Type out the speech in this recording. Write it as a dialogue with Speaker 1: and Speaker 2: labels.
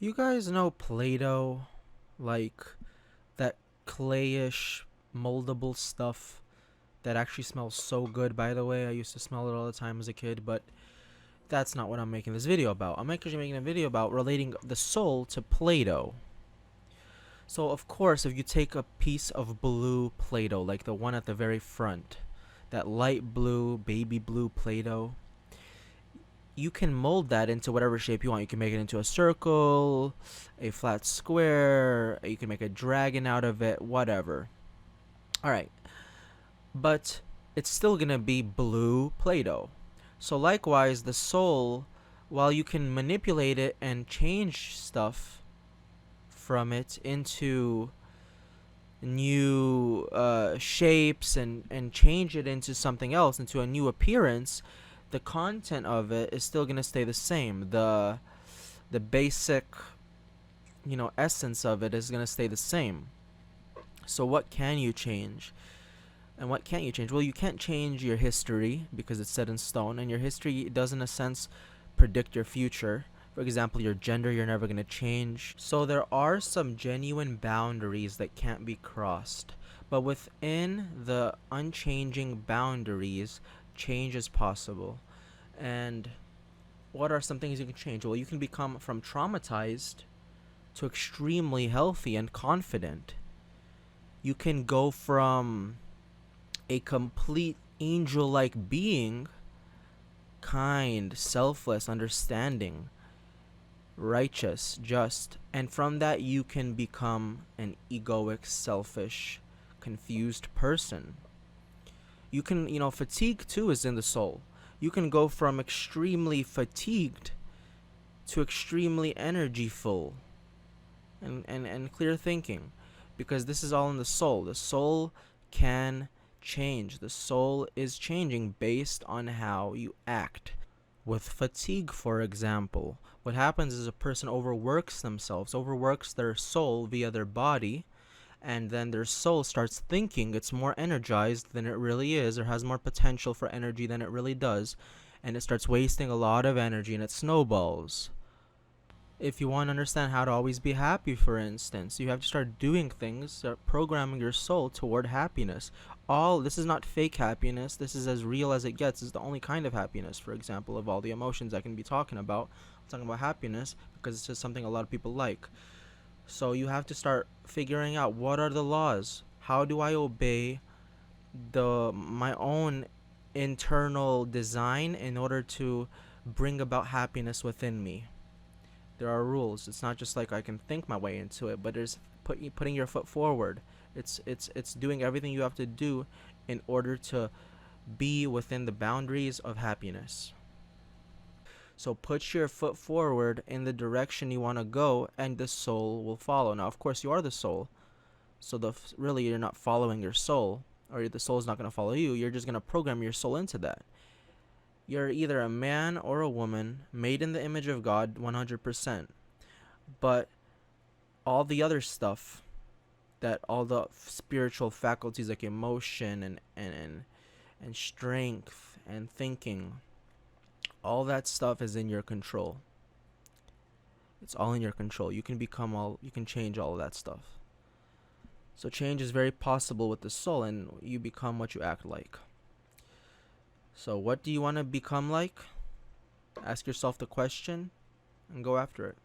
Speaker 1: You guys know Play-Doh? Like that clayish, moldable stuff that actually smells so good, by the way. I used to smell it all the time as a kid, but that's not what I'm making this video about. I'm actually making a video about relating the soul to Play-Doh. So, of course, if you take a piece of blue Play-Doh, like the one at the very front, that light blue, baby blue Play-Doh, you can mold that into whatever shape you want. You can make it into a circle, a flat square, you can make a dragon out of it, whatever. Alright, but it's still gonna be blue Play-Doh. So likewise, the soul, while you can manipulate it and change stuff from it into new shapes and change it into something else, into a new appearance, the content of it is still gonna stay the same. The basic, essence of it is gonna stay the same. So what can you change? And what can't you change? Well, you can't change your history because it's set in stone, and your history does, in a sense, predict your future. For example, your gender, you're never going to change. So there are some genuine boundaries that can't be crossed. But within the unchanging boundaries, change is possible. And what are some things you can change? Well, you can become from traumatized to extremely healthy and confident. You can go from a complete angel like being, kind, selfless, understanding, righteous, just, and from that you can become an egoic, selfish, confused person. You can, fatigue too is in the soul. You can go from extremely fatigued to extremely energy full and clear thinking, because this is all in the soul. The soul can change. The soul is changing based on how you act. With fatigue, for example, what happens is a person overworks themselves, overworks their soul via their body, and then their soul starts thinking it's more energized than it really is, or has more potential for energy than it really does, and it starts wasting a lot of energy and it snowballs. If you want to understand how to always be happy, for instance, you have to start doing things, start programming your soul toward happiness. All this is not fake happiness. This is as real as it gets. This is the only kind of happiness, for example, of all the emotions I can be talking about. I'm talking about happiness because it's just something a lot of people like. So you have to start figuring out what are the laws. How do I obey the my own internal design in order to bring about happiness within me? There are rules. It's not just like I can think my way into it, but there's putting your foot forward. It's doing everything you have to do in order to be within the boundaries of happiness. So put your foot forward in the direction you want to go, and the soul will follow. Now, of course, you are the soul, so really you're not following your soul, or the soul is not going to follow you. You're just going to program your soul into that. You're either a man or a woman made in the image of God 100%. But all the other stuff, that all the spiritual faculties like emotion and strength and thinking, all that stuff is in your control. It's all in your control. You can change all of that stuff. So change is very possible with the soul, and you become what you act like. So what do you want to become like? Ask yourself the question and go after it.